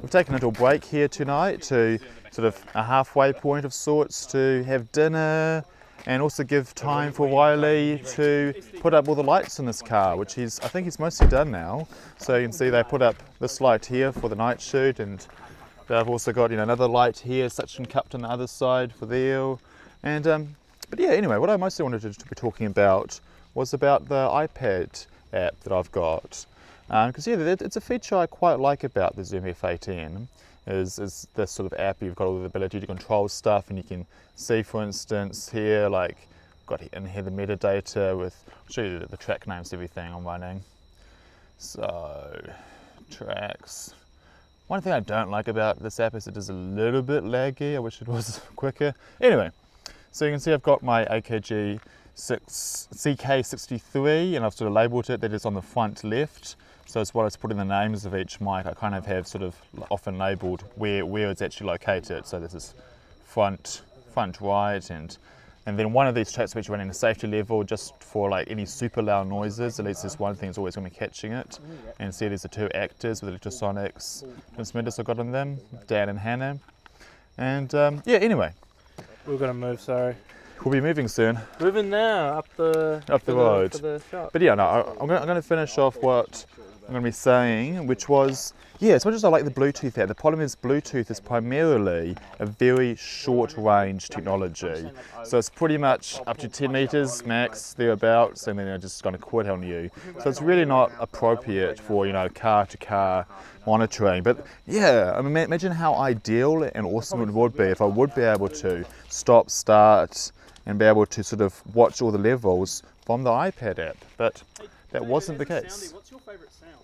we've taken a little break here tonight to sort of a halfway point of sorts to have dinner and also give time for Wiley to put up all the lights in this car, which I think he's mostly done now. So you can see they put up this light here for the night shoot, and they've also got another light here, suction cupped on the other side for there. And but yeah, anyway, what I mostly wanted to be talking about was about the iPad app that I've got. Because it's a feature I quite like about the Zoom F8n, is this sort of app. You've got all the ability to control stuff, and you can see, for instance, here, like, got in here the metadata with, I'll show you the track names, everything I'm running. So, tracks. One thing I don't like about this app is it is a little bit laggy. I wish it was quicker. Anyway, so you can see I've got my AKG CK63, and I've sort of labelled it. That is on the front left. So it's what I put in the names of each mic. I kind of have sort of often labelled where it's actually located. So this is front right, and then one of these tracks which running a safety level just for like any super loud noises. At least there's one thing that's always going to be catching it. And see there's the two actors with Lectrosonics transmitters I've got on them, Dan and Hannah. And yeah, anyway. We've got to move, sorry. We'll be moving soon. Moving now, up the road. For the shop. But yeah, no, I'm going to finish off what I'm going to be saying, which was, yeah, as much as I like the Bluetooth app, the problem is Bluetooth is primarily a very short range technology. So it's pretty much up to 10 meters max, thereabouts, and then they're just going to quit on you. So it's really not appropriate for, car to car monitoring. But yeah, I mean, imagine how ideal and awesome it would be if I would be able to stop, start, and be able to sort of watch all the levels from the iPad app. But that wasn't the case. What's your favourite sound?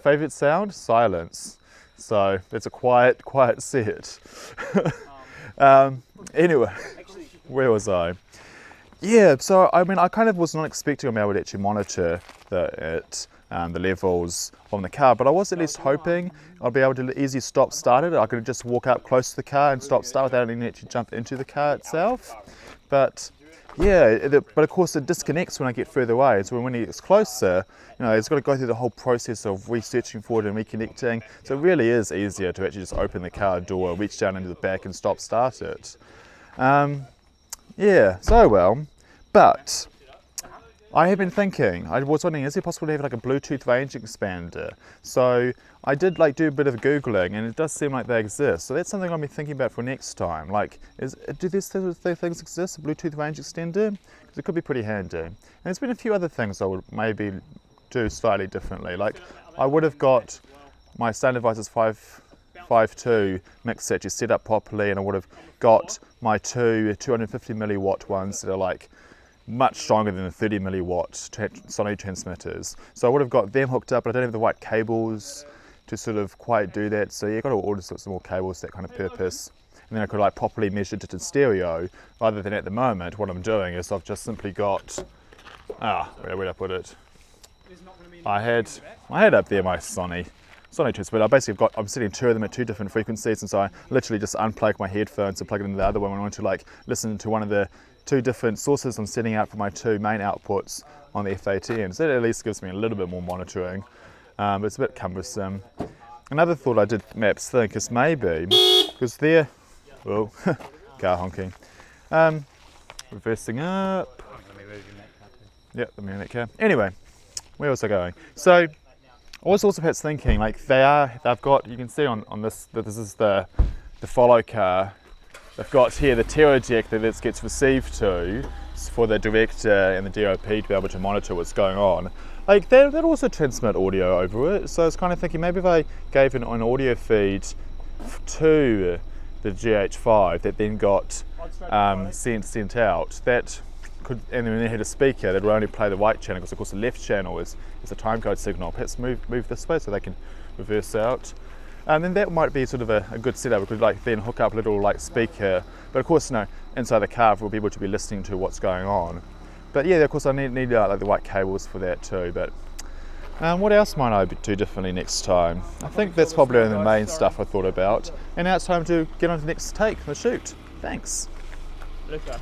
Favourite sound? Silence. So it's a quiet set. Anyway, where was I? Yeah, so I mean, I kind of was not expecting I'd be able to actually monitor the levels from the car, but I was at least hoping I'd be able to easily stop start it. I could just walk up close to the car and stop start without needing to actually jump into the car itself. But yeah, but of course it disconnects when I get further away. So when it gets closer, it's got to go through the whole process of researching for it and reconnecting. So it really is easier to actually just open the car door, reach down into the back and stop start it. Yeah, so well, but I have been thinking, I was wondering, is it possible to have like a Bluetooth range expander? So I did do a bit of Googling, and it does seem like they exist. So that's something I'll be thinking about for next time. Like, do these things exist, a Bluetooth range extender? Because it could be pretty handy. And there's been a few other things I would maybe do slightly differently. Like, I would have got my Sound Devices 5.2 mixer actually set up properly, and I would have got my two 250 milliwatt ones that are like much stronger than the 30 milliwatt Sony transmitters. So I would have got them hooked up, but I don't have the right cables to sort of quite do that. So yeah, I've got to order sorts of more cables for that kind of purpose. And then I could properly measure it in stereo, rather than at the moment what I'm doing is I've just simply got, where did I put it? I had up there my Sony transmitter. I'm setting two of them at two different frequencies, and so I literally just unplug my headphones and plug it into the other one when I want to listen to one of the two different sources I'm setting out for my two main outputs on the F8n. So that at least gives me a little bit more monitoring, but it's a bit cumbersome. Another thought I did maps think is maybe, because they're, well, car honking, reversing up. Yep, the minute car. Anyway, where was I going? So I was also perhaps thinking, they've got, you can see on this, that this is the follow car. They've got here the Terra deck that this gets received to for the director and the DOP to be able to monitor what's going on. They'd also transmit audio over it. So I was kind of thinking maybe if I gave an audio feed to the GH5 that then got sent out, that could, and then they had a speaker that would only play the right channel, because of course the left channel is a timecode signal. Perhaps move this way so they can reverse out. And then that might be sort of a good setup. We could then hook up a little speaker, but of course inside the car we'll be able to be listening to what's going on. But yeah, of course I need the right cables for that too. But what else might I do differently next time? I think that's probably the main stuff I thought about. And now it's time to get on to the next take, the shoot. Thanks. Luca.